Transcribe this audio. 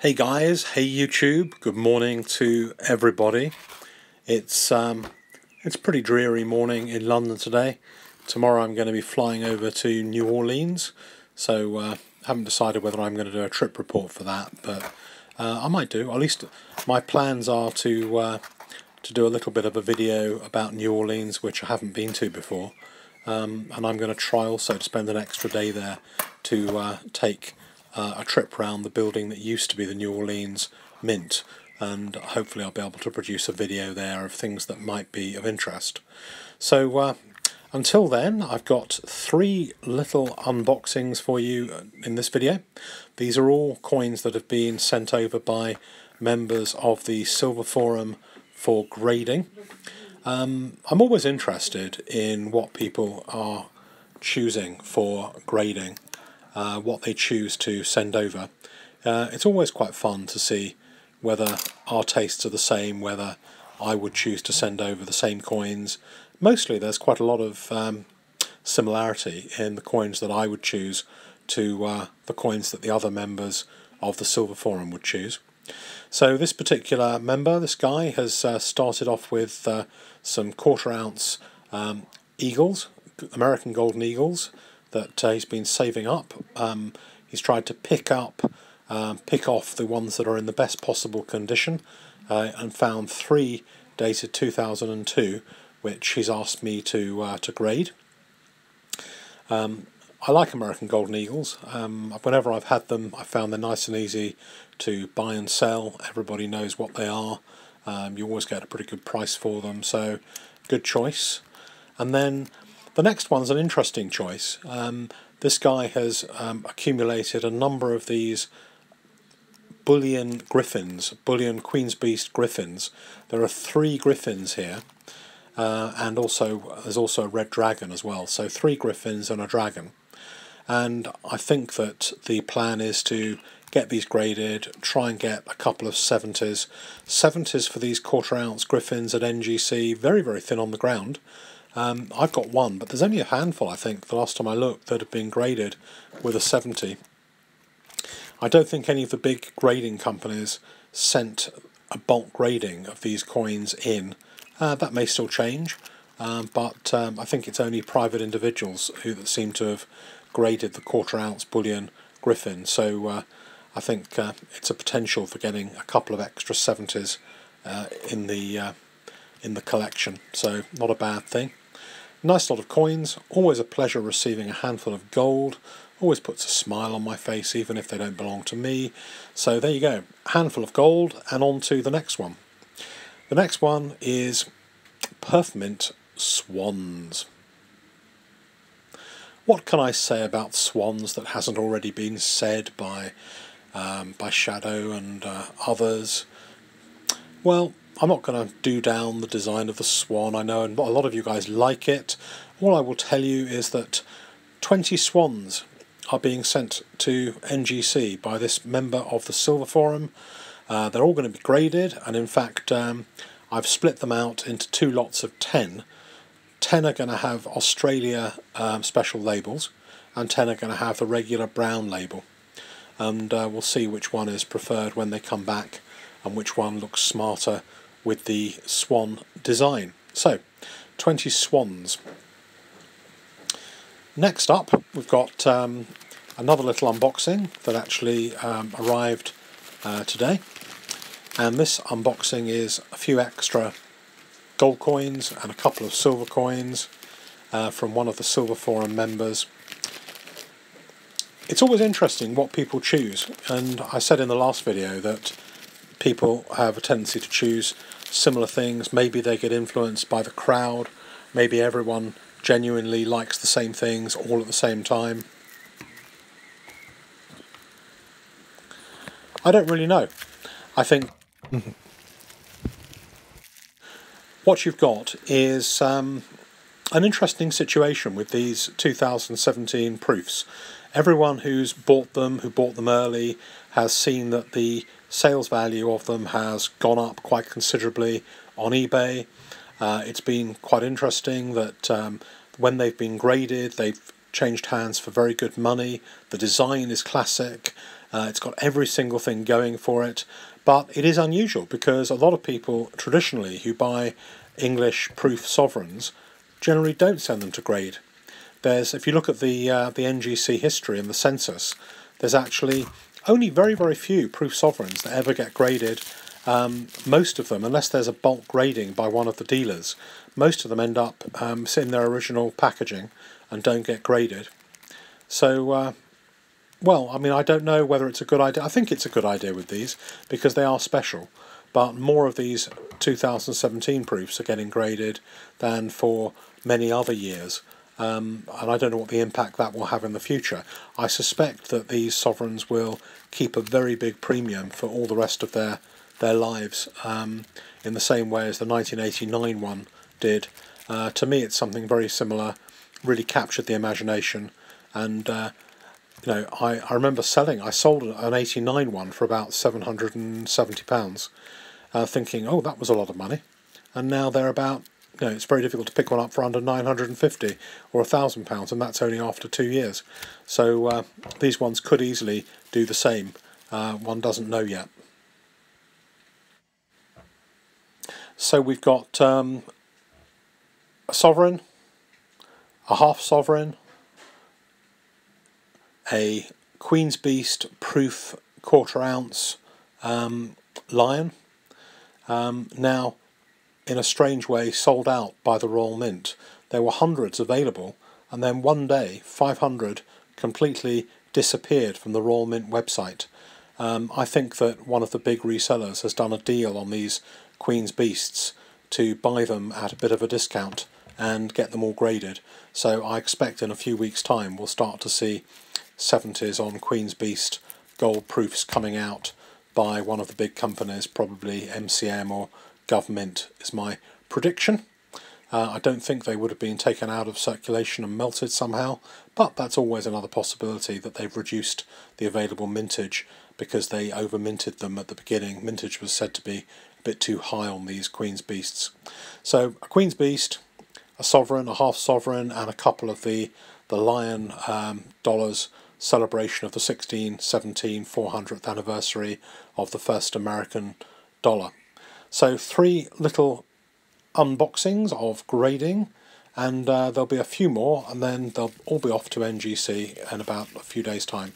Hey guys, hey YouTube, good morning to everybody. It's a pretty dreary morning in London today. Tomorrow I'm going to be flying over to New Orleans, so haven't decided whether I'm going to do a trip report for that, but I might do. At least my plans are to do a little bit of a video about New Orleans, which I haven't been to before, and I'm going to try also to spend an extra day there to take a trip around the building that used to be the New Orleans Mint, and hopefully I'll be able to produce a video there of things that might be of interest. So until then, I've got three little unboxings for you in this video. These are all coins that have been sent over by members of the Silver Forum for grading. I'm always interested in what people are choosing for grading, what they choose to send over. It's always quite fun to see whether our tastes are the same, whether I would choose to send over the same coins. Mostly there's quite a lot of similarity in the coins that I would choose to the coins that the other members of the Silver Forum would choose. So this particular member, this guy, has started off with some quarter-ounce eagles, American Golden Eagles, that he's been saving up. He's tried to pick off the ones that are in the best possible condition, and found three dated 2002, which he's asked me to grade. I like American Golden Eagles. Whenever I've had them, I found they're nice and easy to buy and sell. Everybody knows what they are. You always get a pretty good price for them, so good choice. And then the next one's an interesting choice. This guy has accumulated a number of these bullion griffins, bullion Queen's Beast griffins. There are 3 griffins here, and there's also a red dragon as well. So 3 griffins and a dragon. And I think that the plan is to get these graded, try and get a couple of 70s. 70s for these quarter-ounce griffins at NGC, very, very thin on the ground. I've got one, but there's only a handful, I think, the last time I looked, that have been graded with a 70. I don't think any of the big grading companies sent a bulk grading of these coins in. That may still change, but I think it's only private individuals that seem to have graded the quarter-ounce bullion griffin. So I think it's a potential for getting a couple of extra 70s in the collection. So not a bad thing. Nice lot of coins. Always a pleasure receiving a handful of gold. Always puts a smile on my face, even if they don't belong to me. So there you go, a handful of gold, and on to the next one. The next one is Perfmint Swans. What can I say about swans that hasn't already been said by Shadow and others? Well, I'm not going to do down the design of the swan. I know a lot of you guys like it. All I will tell you is that 20 swans are being sent to NGC by this member of the Silver Forum. They're all going to be graded, and in fact I've split them out into 2 lots of 10. 10 are going to have Australia special labels, and 10 are going to have the regular brown label. And we'll see which one is preferred when they come back, and which one looks smarter with the swan design. So, 20 swans. Next up, we've got another little unboxing that actually arrived today. And this unboxing is a few extra gold coins and a couple of silver coins from one of the Silver Forum members. It's always interesting what people choose, and I said in the last video that people have a tendency to choose similar things. Maybe they get influenced by the crowd, maybe everyone genuinely likes the same things all at the same time. I don't really know. I think what you've got is an interesting situation with these 2017 proofs. Everyone who bought them early, has seen that the sales value of them has gone up quite considerably on eBay. It's been quite interesting that when they've been graded, they've changed hands for very good money. The design is classic. It's got every single thing going for it, but it is unusual because a lot of people traditionally who buy English proof sovereigns generally don't send them to grade. If you look at the NGC history and the census, there's actually only very, very few proof sovereigns that ever get graded. Most of them, unless there's a bulk grading by one of the dealers, most of them end up in their original packaging and don't get graded. So, well, I mean, I don't know whether it's a good idea. I think it's a good idea with these because they are special, but more of these 2017 proofs are getting graded than for many other years. And I don't know what the impact that will have in the future. I suspect that these sovereigns will keep a very big premium for all the rest of their lives, in the same way as the 1989 one did. To me, it's something very similar, really captured the imagination, and you know, I remember I sold an 89 one for about £770, thinking, oh, that was a lot of money, and now they're about, you know, it's very difficult to pick one up for under £950 or £1,000, and that's only after 2 years. So these ones could easily do the same. One doesn't know yet. So we've got a sovereign, a half sovereign, a Queen's Beast proof quarter ounce lion. Now, in a strange way, sold out by the Royal Mint. There were hundreds available, and then one day 500 completely disappeared from the Royal Mint website. I think that one of the big resellers has done a deal on these Queen's Beasts to buy them at a bit of a discount and get them all graded. So I expect in a few weeks' time we'll start to see 70s on Queen's Beast gold proofs coming out by one of the big companies, probably MCM or Government is my prediction. I don't think they would have been taken out of circulation and melted somehow, but that's always another possibility, that they've reduced the available mintage because they over minted them at the beginning. Mintage was said to be a bit too high on these Queen's Beasts. So a Queen's Beast, a sovereign, a half sovereign, and a couple of the Lion dollars, celebration of the 1617 400th anniversary of the first American dollar. So 3 little unboxings of grading, and there'll be a few more, and then they'll all be off to NGC in about a few days' time.